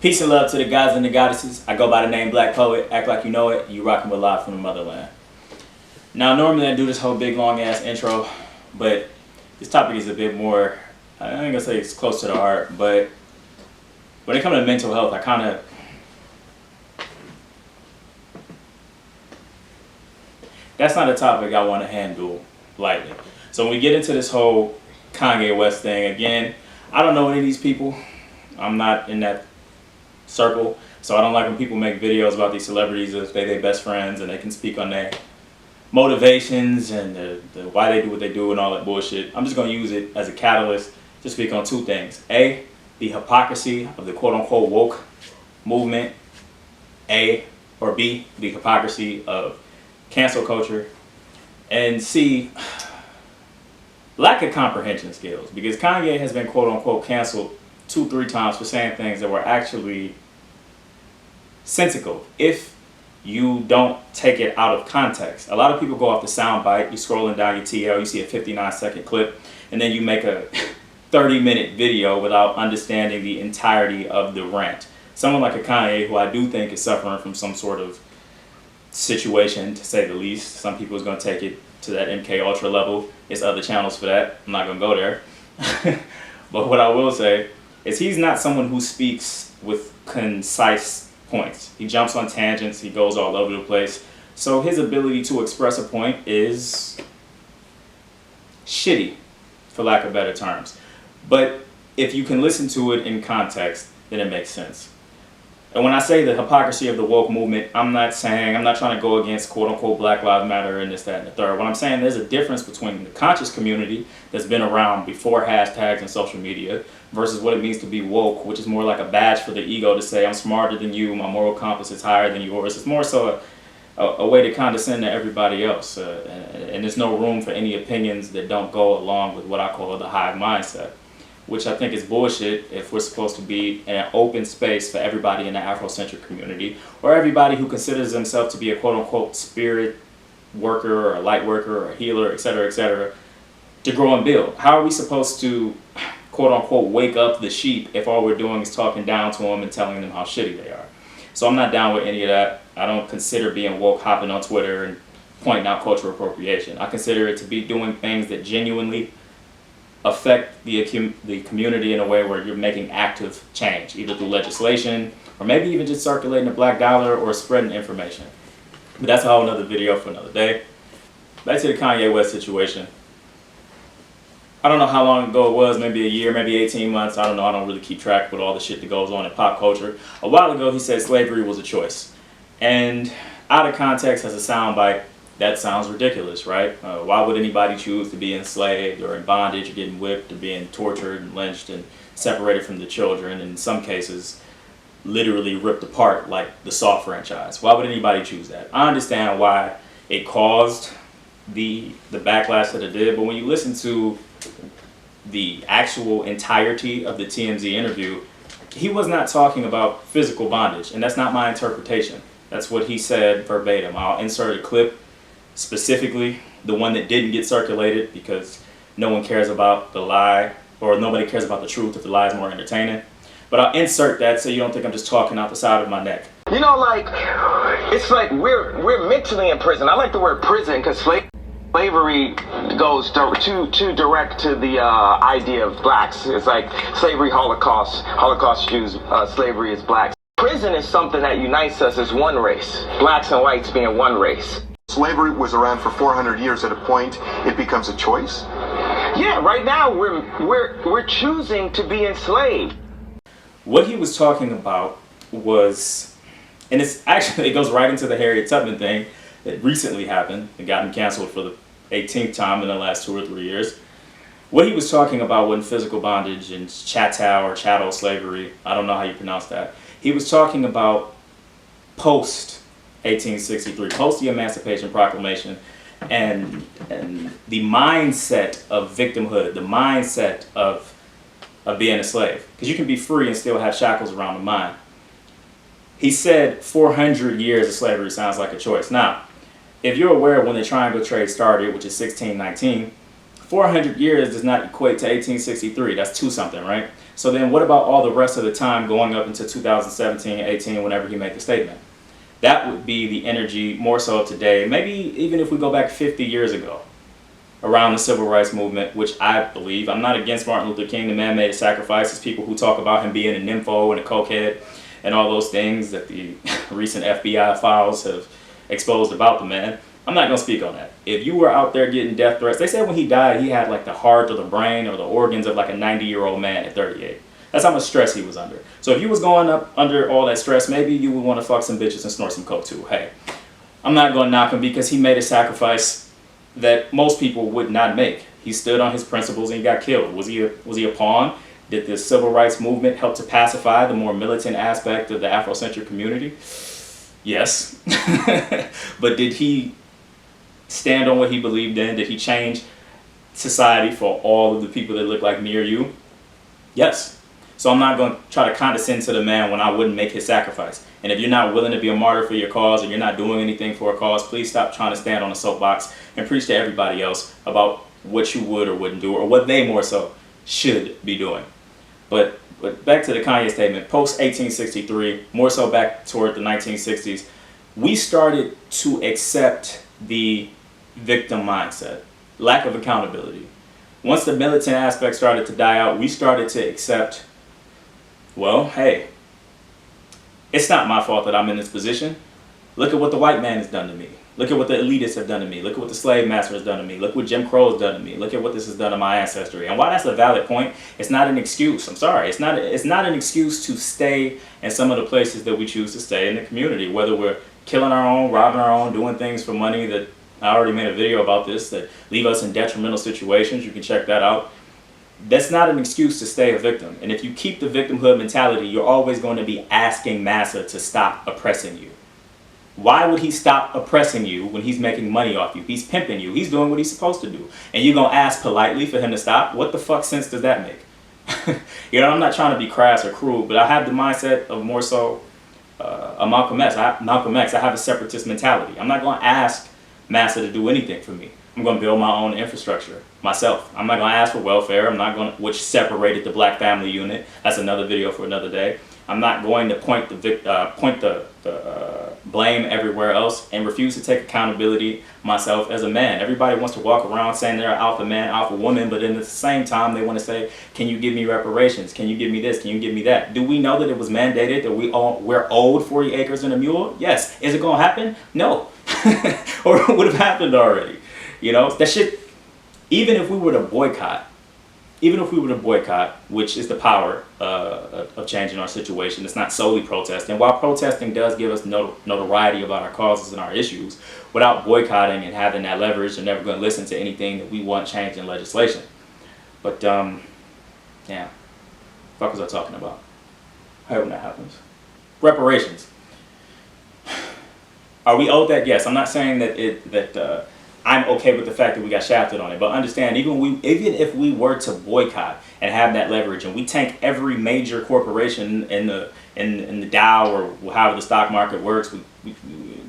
Peace and love to the gods and the goddesses. I go by the name Black.Poet. Act like you know it. You rocking with Live from the Motherland. Now, normally I do this whole big long ass intro, but this topic is a bit more, I ain't gonna say it's close to the heart, but when it comes to mental health, that's not a topic I want to handle lightly. So when we get into this whole Kanye West thing, again, I don't know any of these people. I'm not in that circle, so I don't like when people make videos about these celebrities as if they're best friends and they can speak on their motivations and why they do what they do and all that bullshit. I'm just going to use it as a catalyst to speak on two things. A, the hypocrisy of the quote-unquote woke movement. Or B, the hypocrisy of cancel culture. And C, lack of comprehension skills, because Kanye has been quote-unquote canceled 2-3 times for saying things that were actually sensical if you don't take it out of context. A lot of people go off the soundbite. You're scrolling down your TL, you see a 59-second clip, and then you make a 30-minute video without understanding the entirety of the rant. Someone like a Kanye, who I do think is suffering from some sort of situation, to say the least. Some people is going to take it to that MK Ultra level. There's other channels for that. I'm not going to go there. But what I will say is he's not someone who speaks with concise points. He jumps on tangents, he goes all over the place. So his ability to express a point is shitty, for lack of better terms. But if you can listen to it in context, then it makes sense. And when I say the hypocrisy of the woke movement, I'm not trying to go against quote-unquote Black Lives Matter and this, that, and the third. What I'm saying, there's a difference between the conscious community that's been around before hashtags and social media versus what it means to be woke, which is more like a badge for the ego to say, I'm smarter than you, my moral compass is higher than yours. It's more so a way to condescend to everybody else. And there's no room for any opinions that don't go along with what I call the hive mindset, which I think is bullshit if we're supposed to be in an open space for everybody in the Afrocentric community, or everybody who considers themselves to be a quote-unquote spirit worker or a light worker or a healer, etc., to grow and build. How are we supposed to quote-unquote wake up the sheep if all we're doing is talking down to them and telling them how shitty they are? So I'm not down with any of that. I don't consider being woke hopping on Twitter and pointing out cultural appropriation. I consider it to be doing things that genuinely affect the community in a way where you're making active change, either through legislation or maybe even just circulating a black dollar or spreading information. But that's a whole nother video for another day. Back to the Kanye West situation. I don't know how long ago it was, maybe a year, maybe 18 months. I don't know. I don't really keep track with all the shit that goes on in pop culture. A while ago, he said slavery was a choice. And out of context as a soundbite, that sounds ridiculous, right? Why would anybody choose to be enslaved or in bondage or getting whipped or being tortured and lynched and separated from the children, and in some cases literally ripped apart like the Saw franchise? Why would anybody choose that? I understand why it caused the backlash that it did, but when you listen to the actual entirety of the TMZ interview, he was not talking about physical bondage, and that's not my interpretation. That's what he said verbatim. I'll insert a clip, specifically the one that didn't get circulated because no one cares about the lie, or nobody cares about the truth if the lie is more entertaining. But I'll insert that so you don't think I'm just talking out the side of my neck. You know, like, it's like we're mentally in prison. I like the word prison because slavery goes too direct to the idea of blacks. It's like slavery, Holocaust Jews, slavery is blacks. Prison is something that unites us as one race, blacks and whites being one race. Slavery was around for 400 years. At a point, it becomes a choice. Yeah, right now we're choosing to be enslaved. What he was talking about was, and it's actually, it goes right into the Harriet Tubman thing that recently happened and got him canceled for the 18th time in the last 2 or 3 years. What he was talking about wasn't physical bondage and chattel slavery. I don't know how you pronounce that. He was talking about post 1863, post the Emancipation Proclamation, and the mindset of victimhood, the mindset of being a slave. Because you can be free and still have shackles around the mind. He said 400 years of slavery sounds like a choice. Now, if you're aware of when the triangle trade started, which is 1619, 400 years does not equate to 1863. That's 2 something, right? So then what about all the rest of the time going up into 2017, 18, whenever he made the statement? That would be the energy more so of today. Maybe even if we go back 50 years ago, around the civil rights movement, which I believe, I'm not against Martin Luther King, the man made a sacrifice. There's people who talk about him being a nympho and a cokehead and all those things that the recent FBI files have exposed about the man. I'm not going to speak on that. If you were out there getting death threats, they said when he died, he had like the heart or the brain or the organs of like a 90-year-old man at 38. That's how much stress he was under. So if you was going up under all that stress, maybe you would want to fuck some bitches and snort some coke too. Hey, I'm not going to knock him because he made a sacrifice that most people would not make. He stood on his principles and he got killed. Was he a pawn? Did the civil rights movement help to pacify the more militant aspect of the Afrocentric community? Yes. But did he stand on what he believed in? Did he change society for all of the people that look like me or you? Yes. So I'm not going to try to condescend to the man when I wouldn't make his sacrifice. And if you're not willing to be a martyr for your cause and you're not doing anything for a cause, please stop trying to stand on a soapbox and preach to everybody else about what you would or wouldn't do or what they more so should be doing. But back to the Kanye statement, post 1863, more so back toward the 1960s, we started to accept the victim mindset, lack of accountability. Once the militant aspect started to die out, we started to accept, well, hey, it's not my fault that I'm in this position. Look at what the white man has done to me. Look at what the elitists have done to me. Look at what the slave master has done to me. Look what Jim Crow has done to me. Look at what this has done to my ancestry. And while that's a valid point, it's not an excuse. I'm sorry. It's not an excuse to stay in some of the places that we choose to stay in the community, whether we're killing our own, robbing our own, doing things for money that I already made a video about this that leave us in detrimental situations. You can check that out. That's not an excuse to stay a victim. And if you keep the victimhood mentality, you're always going to be asking Massa to stop oppressing you. Why would he stop oppressing you when he's making money off you? He's pimping you. He's doing what he's supposed to do. And you're going to ask politely for him to stop? What the fuck sense does that make? You know, I'm not trying to be crass or cruel, but I have the mindset of more so a Malcolm X. I have a separatist mentality. I'm not going to ask Massa to do anything for me. I'm going to build my own infrastructure myself. I'm not going to ask for welfare. I'm not going to, which separated the Black family unit. That's another video for another day. I'm not going to point the blame everywhere else and refuse to take accountability myself as a man. Everybody wants to walk around saying they're an alpha man, alpha woman, but then at the same time they want to say, can you give me reparations? Can you give me this? Can you give me that? Do we know that it was mandated that we're owed 40 acres and a mule? Yes. Is it going to happen? No. Or it would have happened already. You know, that shit, even if we were to boycott, which is the power of changing our situation, it's not solely protesting. While protesting does give us notoriety about our causes and our issues, without boycotting and having that leverage, they're never going to listen to anything that we want changed in legislation. But, yeah, fuck was I talking about? I hope that happens. Reparations. Are we owed that? Yes. I'm not saying that I'm okay with the fact that we got shafted on it, but understand, even if we were to boycott and have that leverage, and we tank every major corporation in the Dow or however the stock market works,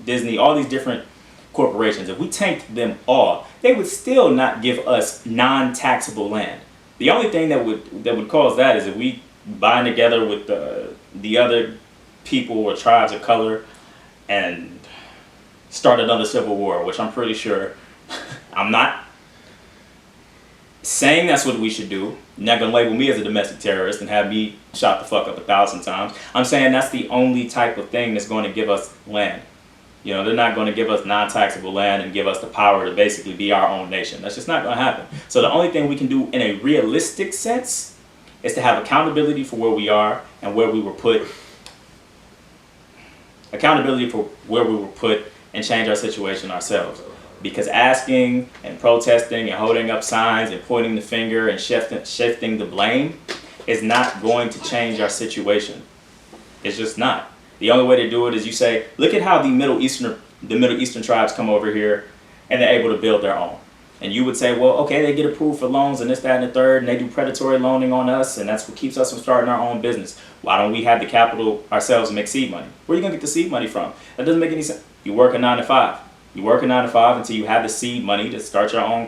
Disney, all these different corporations, if we tanked them all, they would still not give us non-taxable land. The only thing that would cause that is if we bind together with the other people or tribes of color and start another civil war, which I'm pretty sure. I'm not saying that's what we should do. You're not going to label me as a domestic terrorist and have me shot the fuck up 1,000 times. I'm saying that's the only type of thing that's going to give us land. You know, they're not going to give us non-taxable land and give us the power to basically be our own nation. That's just not going to happen. So the only thing we can do in a realistic sense is to have accountability for where we are and where we were put. Accountability for where we were put and change our situation ourselves. Because asking and protesting and holding up signs and pointing the finger and shifting the blame is not going to change our situation. It's just not. The only way to do it is you say, look at how the Middle Eastern tribes come over here and they're able to build their own. And you would say, well, okay, they get approved for loans and this, that, and the third, and they do predatory loaning on us, and that's what keeps us from starting our own business. Why don't we have the capital ourselves and make seed money? Where are you going to get the seed money from? That doesn't make any sense. You work a 9 to 5. You work a 9 to 5 until you have the seed money to start your own